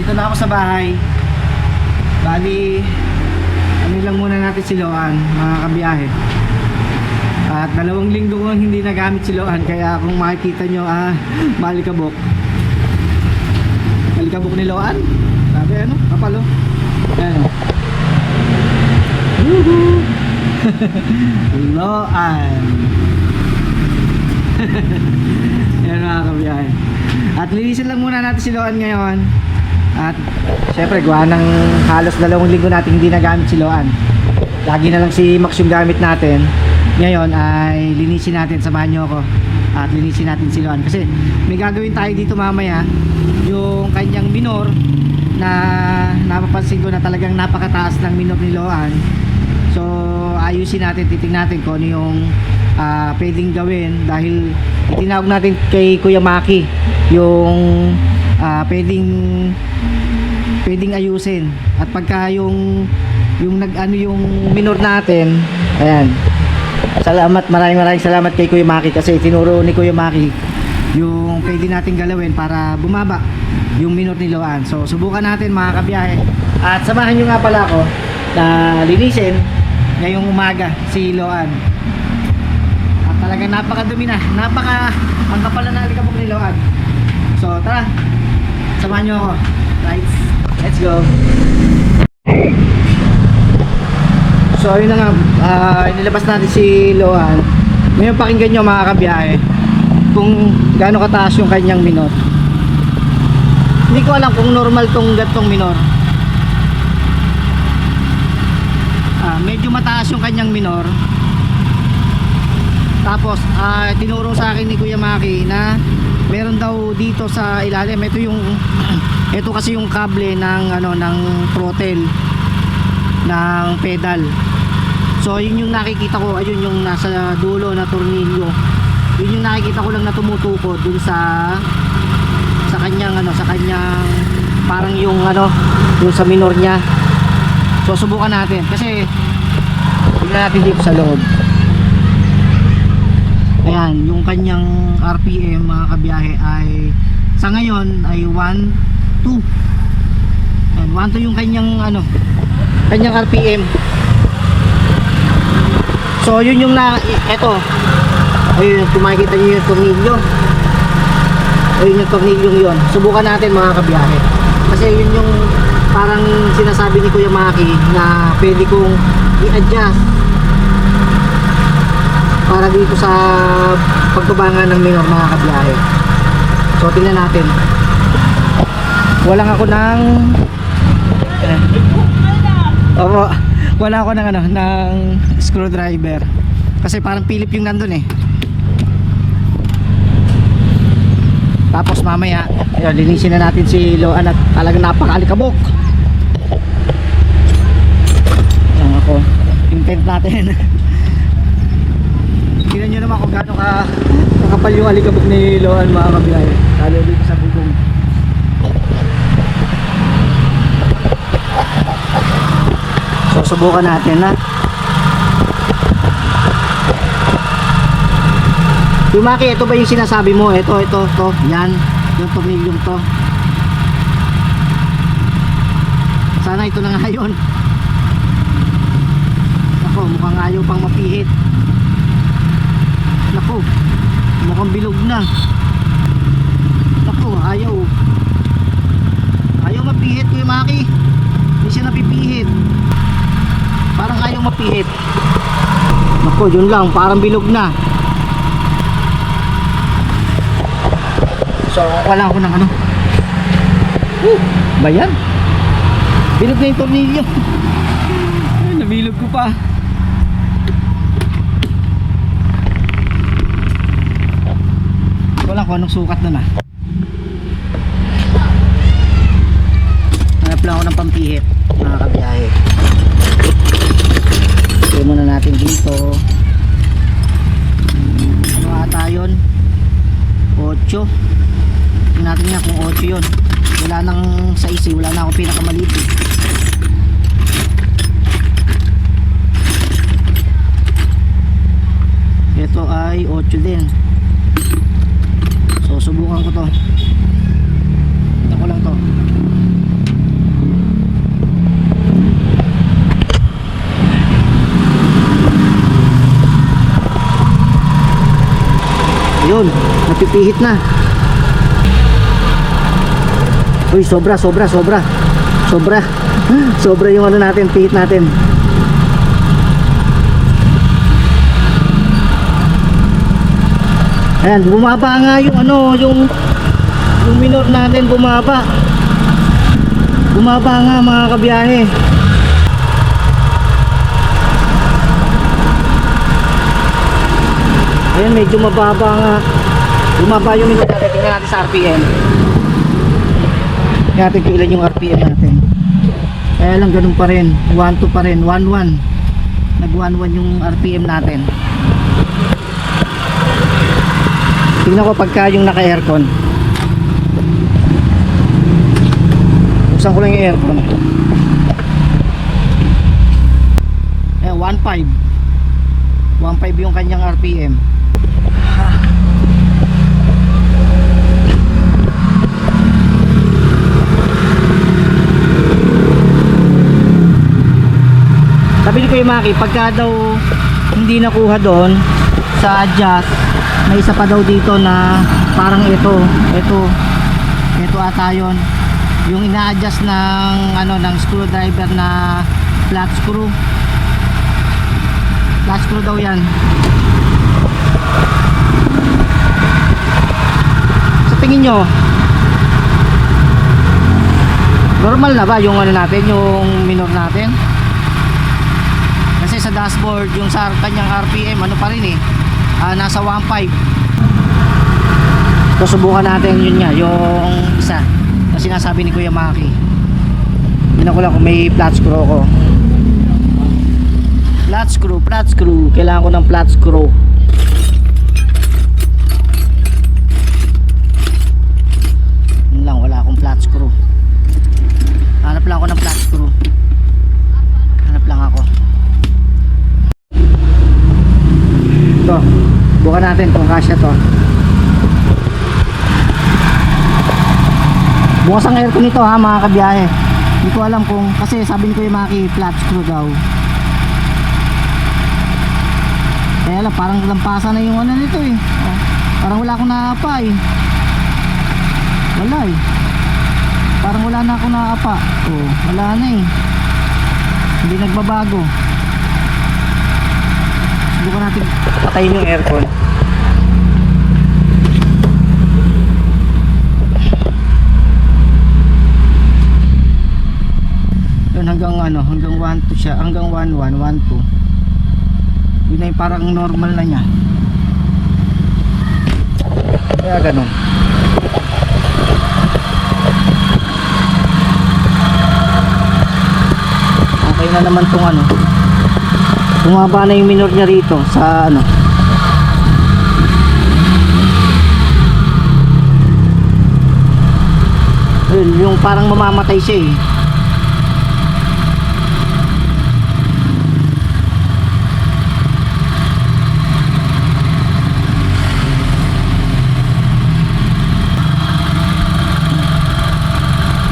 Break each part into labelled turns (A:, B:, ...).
A: Dito na ako sa bahay. Bali, ano lang muna natin si Loan, mga kabiyahe. At 2 linggo ko hindi nagamit si Loan, kaya kung makikita nyo, malikabok. Malikabok ni Loan. Sabi ano, kapalo. Ayan o. Woohoo! Loan. Ayan mga kabiyahe. At linisin lang muna natin si Loan ngayon. At syempre gawa ng halos 2 linggo natin hindi nagamit si Loan. Lagi na lang si Max yung gamit natin. Ngayon ay linisin natin, samahan nyo ako. At linisin natin si Loan kasi may gagawin tayo dito mamaya. Yung kanyang minor na napapansin ko na talagang napakataas ng minor ni Loan. So ayusin natin, titingnan natin kung ano yung pwedeng gawin. Dahil itinawag natin kay Kuya Maki yung pwedeng ayusin. At pagka yung yung minor natin, ayan, maraming salamat kay Kuya Maki kasi tinuro ni Kuya Maki yung pwede natin galawin para bumaba yung minor ni Loan. So subukan natin mga kabiyahe. At samahan nyo nga pala ako na linisin ngayong umaga si Loan. At talagang napakadumi na, ang kapal na alikabok ni Loan. So tara, samahan nyo ako. Right, let's go. So ayun na nga, inilabas natin si Loan. Ngayon pakinggan nyo mga kabiyahe kung gaano kataas yung kanyang minor. Hindi ko alam kung normal tong gatong minor. Medyo mataas yung kanyang minor. Tapos tinuro sa akin ni Kuya Maki na meron daw dito sa ilalim. Ito kasi yung kable ng ng throttle ng pedal. So yun yung nakikita ko, ayun yung nasa dulo na tornilyo. Yun yung nakikita ko lang na tumutukod dun sa kanyang sa kanyang parang yung yung sa minor niya. So subukan natin kasi tingnan natin dito sa loob. Ayan, yung kanyang RPM mga kabiyahe ay sa ngayon ay 1.2. Ayan, 1.2 yung kanyang kanyang RPM. So yun yung eto. Ayun, kung makikita nyo yung tornilyo. Ayun yung tornilyong yun. Subukan natin mga kabiyahe. Kasi yun yung parang sinasabi ni Kuya Maki na pwede kong i-adjust para dito sa pagbabangan ng minor mga kabiyahe. So tingnan natin. Walang ako ng wala ako ng screwdriver kasi parang Philip yung nandun eh. Tapos mamaya ayun, linisin na natin si Loan at talagang napakalikabok. Ayan ako, yung tent natin. Tingnan nyo naman kung gaano kakapal yung alikabok ni Loan mga kabiyahe, lalo dito sa bubong. So subukan natin na. Yung Maki, ito ba yung sinasabi mo? Ito, yan, yung tornilyong to. Sana ito na nga yun. Ako, mukhang ayaw pang mapihit. Naku, mukhang bilog na. Naku, ayaw mapihit ko yung Maki. Hindi siya napipihit. Parang ayaw mapihit. Naku, yun lang, parang bilog na. So wala ako ng ba yan? Bilog na yung tornilyo. Ay, nabilog ko pa. Wala ko anong sukat na. Hanap lang ako ng pampihit mga kabiyahe. Ito muna natin dito. Ano ata yun? 8. Tingnan natin nga kung 8 yun. Wala nang 6 wala na akong pinakamaliit eh. Ito ay 8 din. So subukan ko to. Ito ko lang to. napipihit na. Uy, sobra. Sobra yung ano natin, pihit natin. Ayan, bumaba nga yung ano, yung minor natin bumaba. Bumaba nga mga kabiyahe. Ayan, medyo mababa nga. Bumaba yung minor natin. Tingnan natin sa RPM. Tingnan natin kung ilan yung RPM natin. Kaya lang ganun pa rin. 1-2 pa rin. 1-1. Nag 1-1 yung RPM natin. Tingnan ko pagka yung naka-aircon. Buksan ko lang yung aircon. Ayan, 1.5. 1.5 yung kanyang RPM. Sabi ni Kuya Maki, pagka daw hindi nakuha doon sa adjust, may isa pa daw dito na parang ito ata yun, yung ina-adjust ng ano, ng screwdriver na flat screw daw yan. Sa tingin nyo, normal na ba yung ano natin, yung minor natin? Kasi sa dashboard, yung sa kanyang RPM, ano pa rin nasa 1.5. So subukan natin yun nga, yung isa na sinasabi ni Kuya Maki. Tignan ko lang kung may flat screw ako. Flat screw. Kailangan ko ng flat screw. Yun lang, wala akong flat screw. Hanap lang ako ng flat screw. Hanap lang ako. Ito, bukan natin kung kasya to. Bukas ang aircon nito ha mga kabiyahe. Hindi ko alam kung, kasi sabi ni Kuya Maki flat screw daw. Kaya lang parang lampasan na yung ano nito parang wala akong naapa wala parang wala na akong naapa. Wala na hindi nagbabago. Subukan natin patayin yung aircon. Yun, hanggang 1-2 siya, hanggang 1-1, 1-2. Yun ay parang normal na niya. Kaya ganun. Okay na naman tong ano. Bumaba na yung minor niya rito sa ano. Yun, yung parang mamamatay siya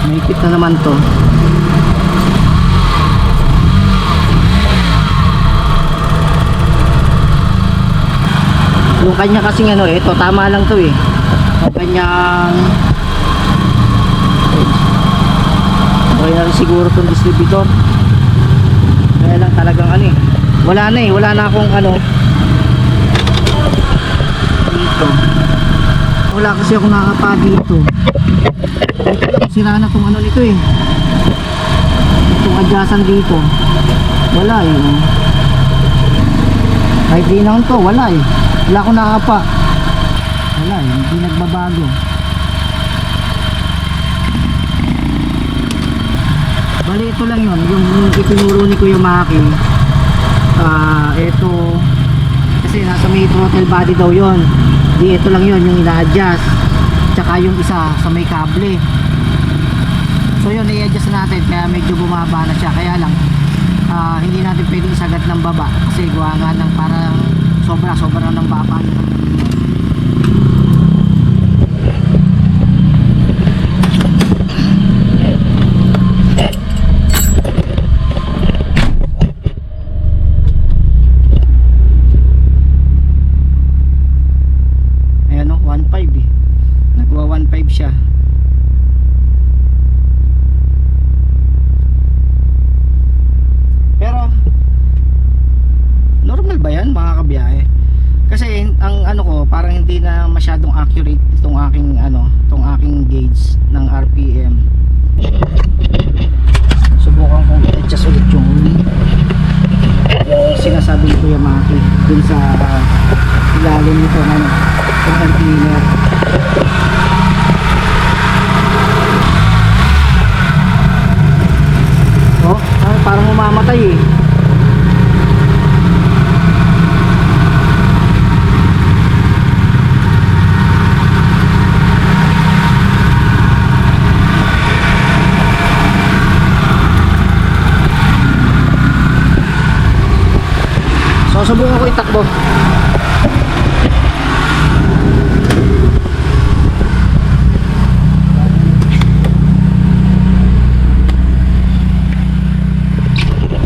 A: Mahigpit na naman to. Yung kanya kasing ito tama lang to yung kanyang okay na rin siguro tong distributor. Kaya lang talagang wala na akong dito. Wala kasi ako nakapa dito. Sira na tong nito itong adjustan dito. Wala kahit di naman to, wala wala akong nakapa. Wala hindi nagbabago. Bali ito lang yun, yung itinuro ni Kuya Maki. Ito kasi nasa may throttle body daw yun. Di ito lang yun yung ina-adjust, tsaka yung isa sa may kable. So yun, i-adjust natin kaya medyo bumaba na siya. Kaya lang hindi natin pwedeng isagat ng baba kasi gawa nga ng parang sobra ng baba. Ayan 1.5 masyadong accurate itong aking gauge ng RPM. Subukan kong i-adjust ulit yung sinasabi ko yung Maki dun sa ilalim nito ng air cleaner. Oh, parang mamamatay eh. So subukan ko itakbo.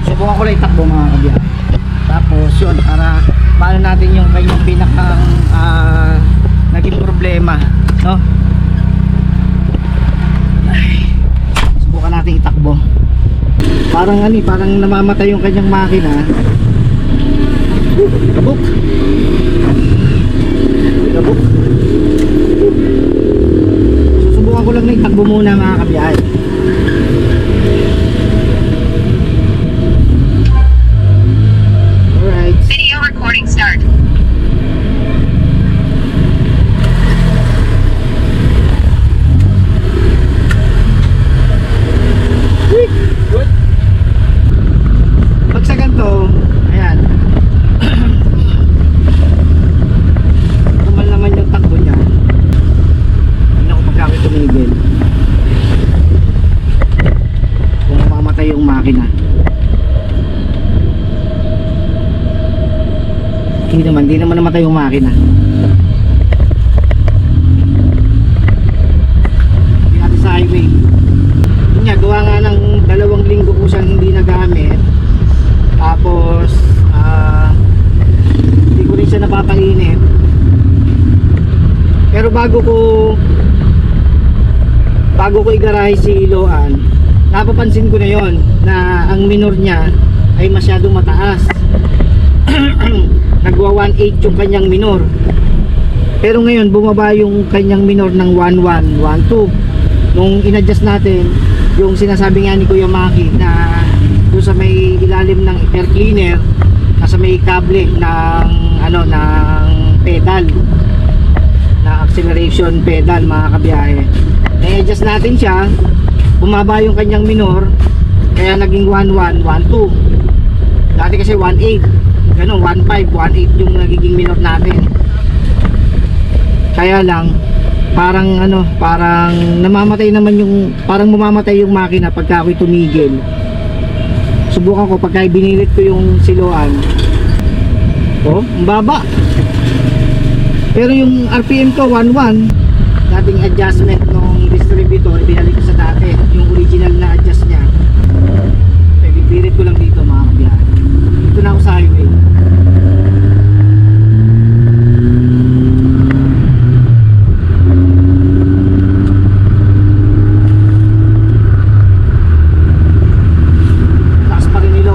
A: Subukan ko lang itakbo mga kabiyahe. Tapos yun, para paano natin yung kanyang pinakang naging problema, no? Subukan natin itakbo. Parang parang namamatay yung kanyang makina. Kabuk. Susubukan ko lang na itakbo muna mga kabiyahe. Alright.
B: Video recording start.
A: Good. Pag sa ganito, ayan. Normal naman yung takbo niya. Hindi ako pagkakit tumigil. Kung mamamatay yung makina. Hindi naman namatay yung makina. Hindi natin sa highway. Yun nga, gawa nga ng 2 linggo ko siyang hindi nagamit. Tapos hindi ko rin siya napapainit. Pero bago ko igarahe si Loan, napapansin ko na yon na ang minor niya ay masyadong mataas. Nagwa 1.8 yung kanyang minor. Pero ngayon bumaba yung kanyang minor ng 1.1, 1.2. Nung in-adjust natin yung sinasabi nga ni Kuya Maki na doon sa may ilalim ng air cleaner, nasa may kable ng ng pedal, na acceleration pedal mga kabiyahe. Na-adjust natin siya, bumaba yung kanyang minor, kaya naging 1.1, 1.2. Dati kasi 1.8. Ganun, 1.5, 1.8 yung nagiging minor natin. Kaya lang parang namamatay naman parang mamamatay yung makina pagka ako'y tumigil. Subukan ko pagka binilit ko yung siloan. Oh, ang baba. Pero yung RPM ko 1.1. Dating adjustment ng distributor, binalik ko sa dati, yung original na adjust niya. Bibirit ko lang dito mga kabiyahe. Dito na ako sa highway. Taas pa rin nilo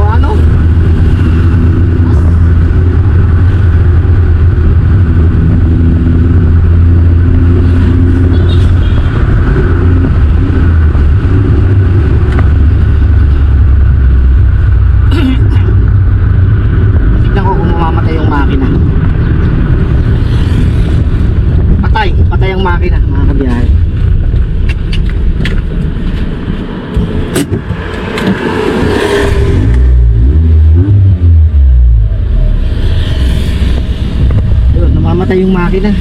A: patay ang makina mga kabiyahe. Yun, namamatay yung makina.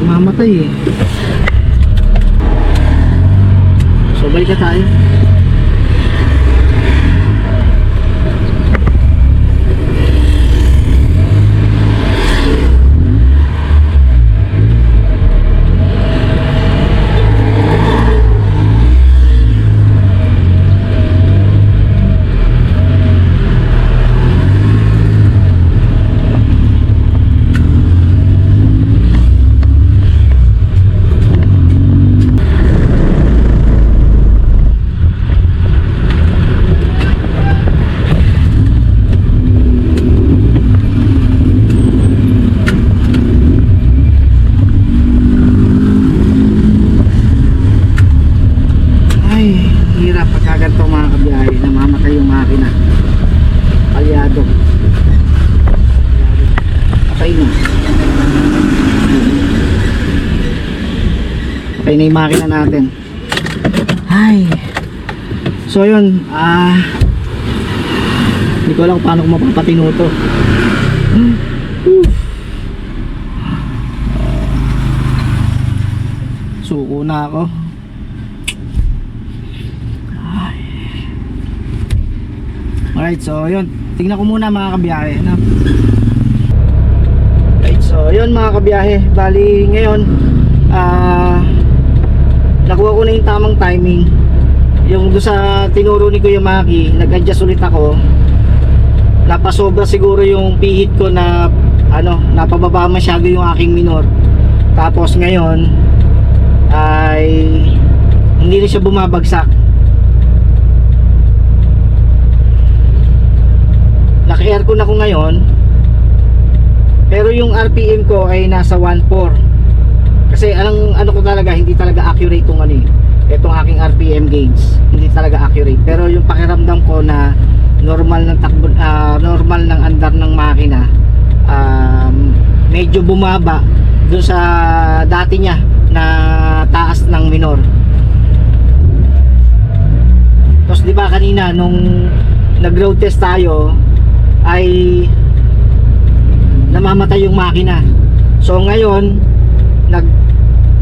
A: Namamatay eh. So balik na tayo. na yung makina natin. Ay. So yun, hindi ko alam paano ko mapapatino to. Suko na ako. Alright, so yun, tingnan ko muna mga kabiyahe, no? Alright, so yun mga kabiyahe, bali ngayon nakuha ko na yung tamang timing. Yung doon sa tinuro ni Kuya Maki, nag-adjust ulit ako. Napasobra siguro yung pihit ko na napababa masyado yung aking minor. Tapos ngayon ay hindi na siya bumabagsak. Naka-aircon ako ngayon, pero yung RPM ko ay nasa 1.4. Kasi ano ko talaga, hindi talaga accurate tong itong aking RPM gauge. Hindi talaga accurate. Pero yung pakiramdam ko na normal ng takbo, normal ng andar ng makina, medyo bumaba dun sa dati niya na taas ng minor. Tapos di ba kanina nung nag-road test tayo ay namamatay yung makina. So ngayon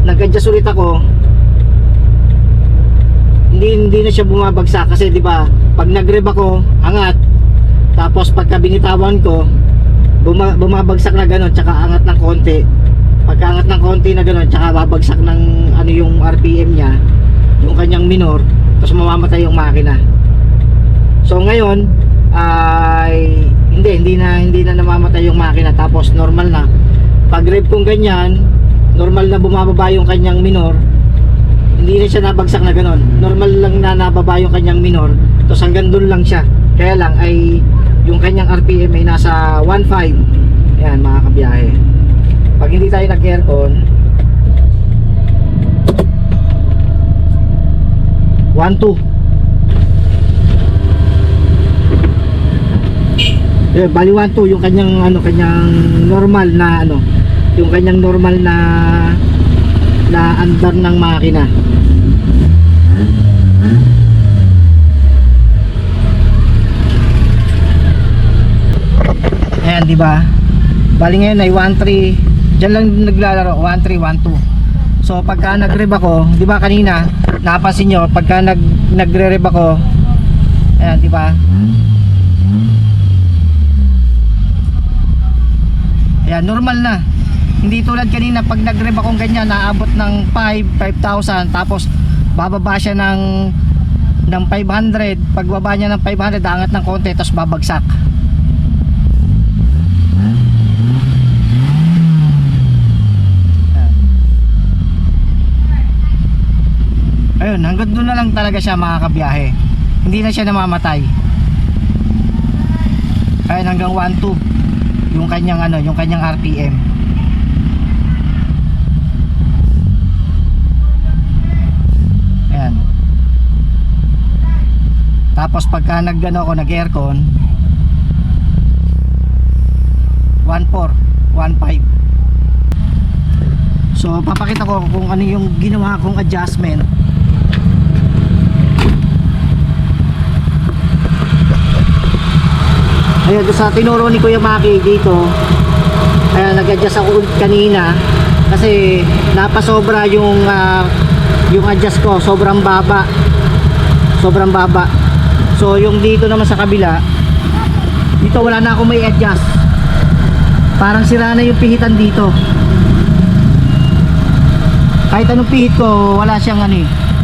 A: nag-adjust ulit ako. Hindi na siya bumabagsak kasi di ba pag nag-rev ako angat, tapos pagka binitawan ko bumabagsak na gano'n, tsaka angat ng konti. Pagka angat ng konti na gano'n, tsaka babagsak ng yung RPM niya, yung kanyang minor, tapos mamamatay yung makina. So ngayon ay hindi na namamatay yung makina, tapos normal na. Pag rev kong ganyan, normal na bumababa yung kanyang minor. Hindi na siya nabagsak na gano'n. Normal lang na nababa yung kanyang minor, tapos hanggang doon lang siya. Kaya lang ay yung kanyang RPM ay nasa 1.5. Ayan mga kabiyahe. Pag hindi tayo nag-aircon, 1.2. Bali 1.2 yung kanyang kanyang normal na yung kanyang normal na andar ng makina. Ayan, di ba? Bali ngayon ay 1.3. Diyan lang naglalaro, 1.3, 1.2. So pagka nag-rev ako, di ba kanina, napansin nyo, pagka nagre-rev ako, ayan, di ba? Ayan, normal na. Hindi tulad kanina pag nag-rev akong ganyan, naabot ng 5,000, tapos bababa siya ng 500. Pagbaba niya ng 500, angat ng konti, tapos babagsak. Ayun, hanggang doon na lang talaga siya mga kabiyahe. Hindi na siya namamatay. Ayun, hanggang 1.2 yung kanyang yung kanyang RPM. Ayan. Tapos pagka ako nag-aircon, 1.4, 1.5. So papakita ko kung ano yung ginawa kong adjustment. Ayan, sa tinuro ni Kuya Maki dito, ayan, nag-adjust ako kanina kasi napasobra yung adjust ko, sobrang baba. So yung dito naman sa kabila, dito wala na akong may adjust, parang sira na yung pihitan dito. Kahit anong pihit ko, wala siyang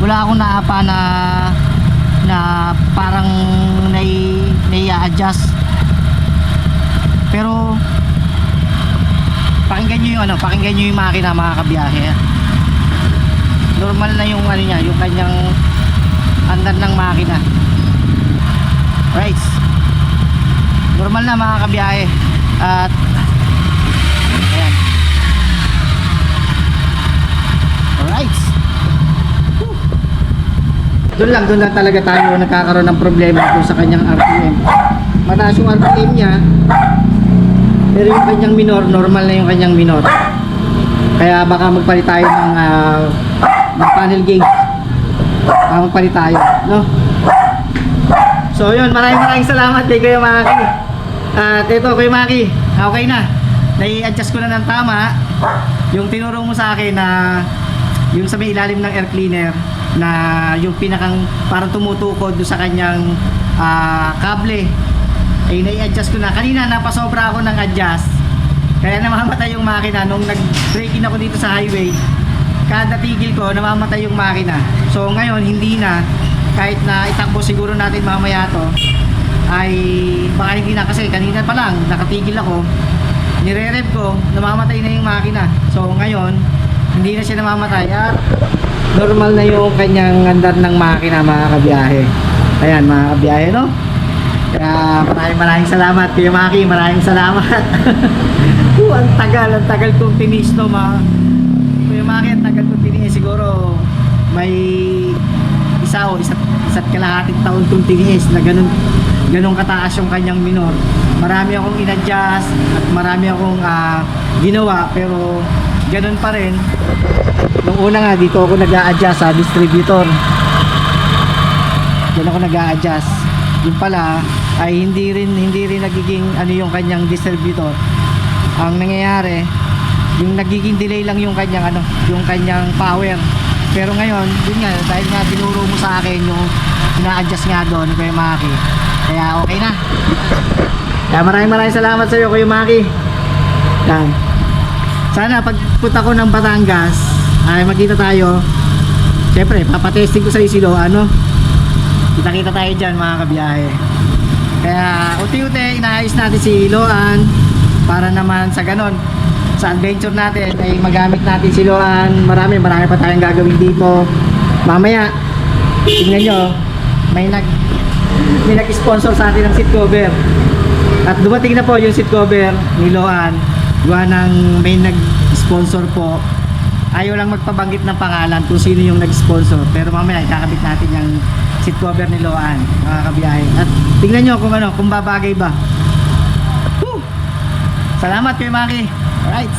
A: wala akong naapa na parang nai-adjust. Pero pakinggan nyo yung makina mga kabiyahe. Normal na yung niya, yung kanyang andar ng makina. Right. Normal na mga kabiyahe. At ayan. Alright. Doon lang talaga tayo nagkakaroon ng problema kung sa kanyang RPM. Mataas yung RPM niya, pero yung kanyang minor, normal na yung kanyang minor. Kaya baka magpalit tayo ng ng panel gauge. Magpalit tayo, no? So yun, maraming salamat kay Kuya Maki. At ito Kuya Maki, okay na. Nai-adjust ko na ng tama yung tinuro mo sa akin na yung sa may ilalim ng air cleaner na yung pinakang parang tumutukod doon sa kanyang kable ay nai-adjust ko na. Kanina napasobra ako ng adjust kaya namamatay yung makina nung nag-break in ako dito sa highway. Kada tigil ko namamatay yung makina. So ngayon hindi na, kahit na itakbo siguro natin mamaya to ay baka hindi na, kasi kanina pa lang nakatigil ako, nire-rev ko, namamatay na yung makina. So ngayon hindi na siya namamatay at normal na yung kanyang andar ng makina, mga kabiyahe. Ayan mga kabiyahe, no? Kaya maraming salamat Kuya Maki, maraming salamat. Ang tagal kong tinis no, mga Kuya Maki, ang tagal kong tinis. Siguro may isa't kalahating taon kong tinis na ganun kataas yung kanyang minor. Marami akong in-adjust at marami akong ginawa, pero ganun pa rin. Nung una nga dito ako nag-a-adjust sa distributor. Diyan ako nag-a-adjust. Yung pala ay hindi rin nagiging ano yung kanyang distributor. Ang nangyayari, yung nagiging delay lang yung kanyang yung kanyang power. Pero ngayon, yun nga, dahil nga tinuro mo sa akin yung ina-adjust nga doon Kuya Maki. Kaya okay na. Kaya maraming salamat sa iyo Kuya Maki. Yan. Sana pagpunta ko ng Batangas ay magkita tayo. Siyempre papatesting ko sa Isilo, kita tayo dyan mga kabiyahe. Kaya unti-unti inaayos natin si Iloan para naman sa ganon, sa adventure natin ay magamit natin si Iloan. Marami pa tayong gagawin dito. Mamaya tingnan nyo, may nag-sponsor sa atin ng seat cover. At dumating na po yung seat cover ni Iloan. Gawa ng may nag-sponsor po. Ayaw lang magpabanggit ng pangalan kung sino yung nag-sponsor, pero mamaya kakabit natin yung seat cover ni Loan, mga kabiyahe. At tingnan nyo kung babagay ba. Woo! Salamat Kuya Maki. Alright.